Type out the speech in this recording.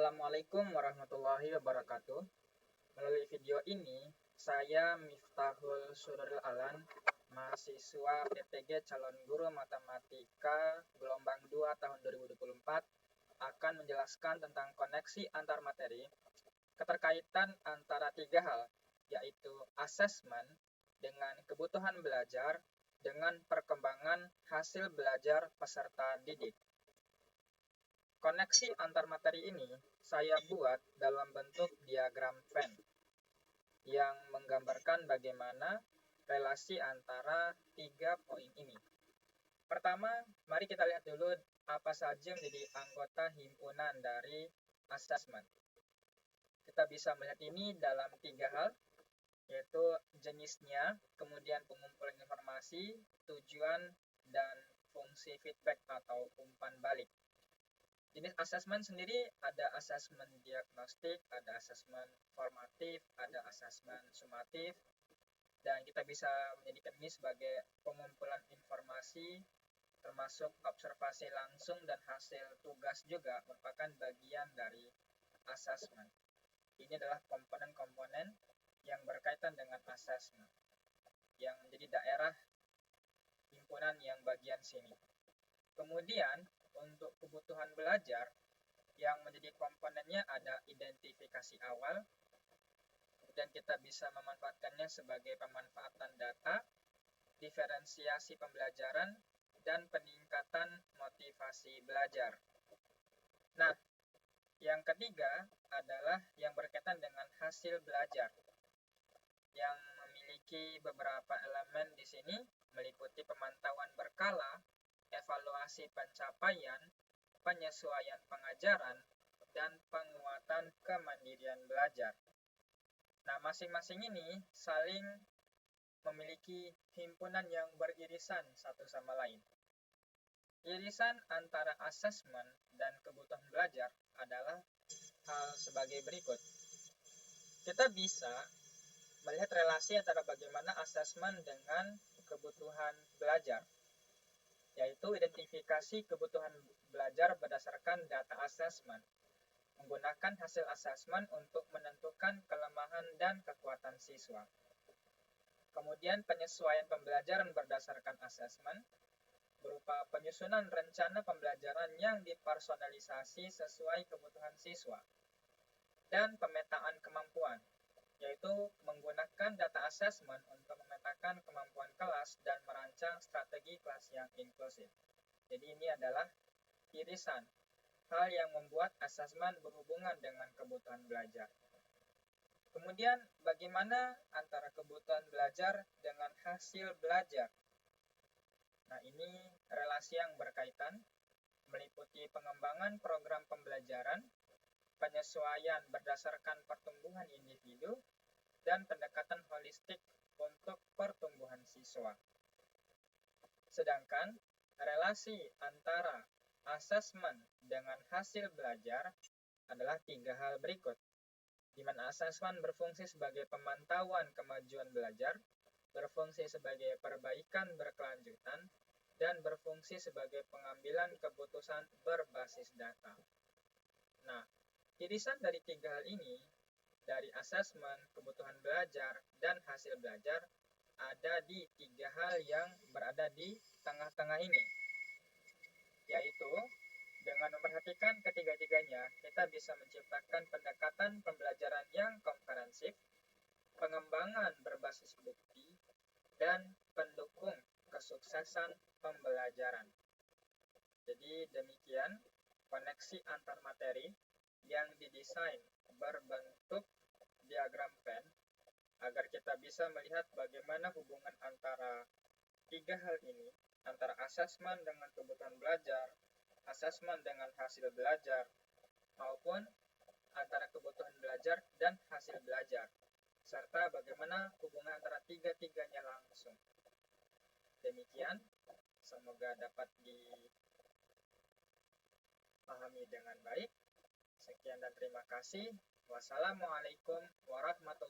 Assalamualaikum warahmatullahi wabarakatuh. Melalui video ini, saya Miftahul Sururil Alan, mahasiswa PPG Calon Guru Matematika Gelombang 2 tahun 2024, akan menjelaskan tentang koneksi antar materi, keterkaitan antara tiga hal, yaitu asesmen dengan kebutuhan belajar, dengan perkembangan hasil belajar peserta didik. Koneksi antar materi ini saya buat dalam bentuk diagram Venn yang menggambarkan bagaimana relasi antara tiga poin ini. Pertama, mari kita lihat dulu apa saja menjadi anggota himpunan dari asesmen. Kita bisa melihat ini dalam tiga hal, yaitu jenisnya, kemudian pengumpulan informasi, tujuan, dan fungsi feedback atau umpan balik. Jenis asesmen sendiri ada asesmen diagnostik, ada asesmen formatif, ada asesmen sumatif, dan kita bisa menjadikan ini sebagai pengumpulan informasi, termasuk observasi langsung dan hasil tugas juga merupakan bagian dari asesmen. Ini adalah komponen-komponen yang berkaitan dengan asesmen, yang menjadi daerah himpunan yang bagian sini. Kemudian, untuk kebutuhan belajar, yang menjadi komponennya ada identifikasi awal, kemudian kita bisa memanfaatkannya sebagai pemanfaatan data, diferensiasi pembelajaran, dan peningkatan motivasi belajar. Nah, yang ketiga adalah yang berkaitan dengan hasil belajar, yang memiliki beberapa elemen di sini, meliputi pemantauan berkala, evaluasi pencapaian, penyesuaian pengajaran, dan penguatan kemandirian belajar. Nah, masing-masing ini saling memiliki himpunan yang beririsan satu sama lain. Irisan antara asesmen dan kebutuhan belajar adalah hal sebagai berikut. Kita bisa melihat relasi antara bagaimana asesmen dengan kebutuhan belajar, yaitu identifikasi kebutuhan belajar berdasarkan data asesmen, menggunakan hasil asesmen untuk menentukan kelemahan dan kekuatan siswa. Kemudian penyesuaian pembelajaran berdasarkan asesmen, berupa penyusunan rencana pembelajaran yang dipersonalisasi sesuai kebutuhan siswa. Dan pemetaan kemampuan, yaitu menggunakan data asesmen untuk memetakan kemampuan kelas dan merancang strategi kelas yang inklusif. Jadi ini adalah irisan, hal yang membuat asesmen berhubungan dengan kebutuhan belajar. Kemudian bagaimana antara kebutuhan belajar dengan hasil belajar? Nah, ini relasi yang berkaitan, meliputi pengembangan program pembelajaran, penyesuaian berdasarkan pertumbuhan individu, dan pendekatan holistik untuk pertumbuhan siswa. Sedangkan relasi antara asesmen dengan hasil belajar adalah tiga hal berikut, di mana asesmen berfungsi sebagai pemantauan kemajuan belajar, berfungsi sebagai perbaikan berkelanjutan, dan berfungsi sebagai pengambilan keputusan berbasis data. Nah, irisan dari tiga hal ini, dari asesmen, kebutuhan belajar, dan hasil belajar, ada di tiga hal yang berada di tengah-tengah ini, yaitu dengan memperhatikan ketiga-tiganya, kita bisa menciptakan pendekatan pembelajaran yang komprehensif, pengembangan berbasis bukti, dan pendukung kesuksesan pembelajaran. Jadi demikian koneksi antar materi yang didesain berbentuk diagram Venn agar kita bisa melihat bagaimana hubungan antara tiga hal ini, antara asesmen dengan kebutuhan belajar, asesmen dengan hasil belajar, maupun antara kebutuhan belajar dan hasil belajar, serta bagaimana hubungan antara tiga-tiganya langsung. Demikian, semoga dapat dipahami dengan baik. Sekian dan terima kasih. Wassalamualaikum warahmatullahi wabarakatuh.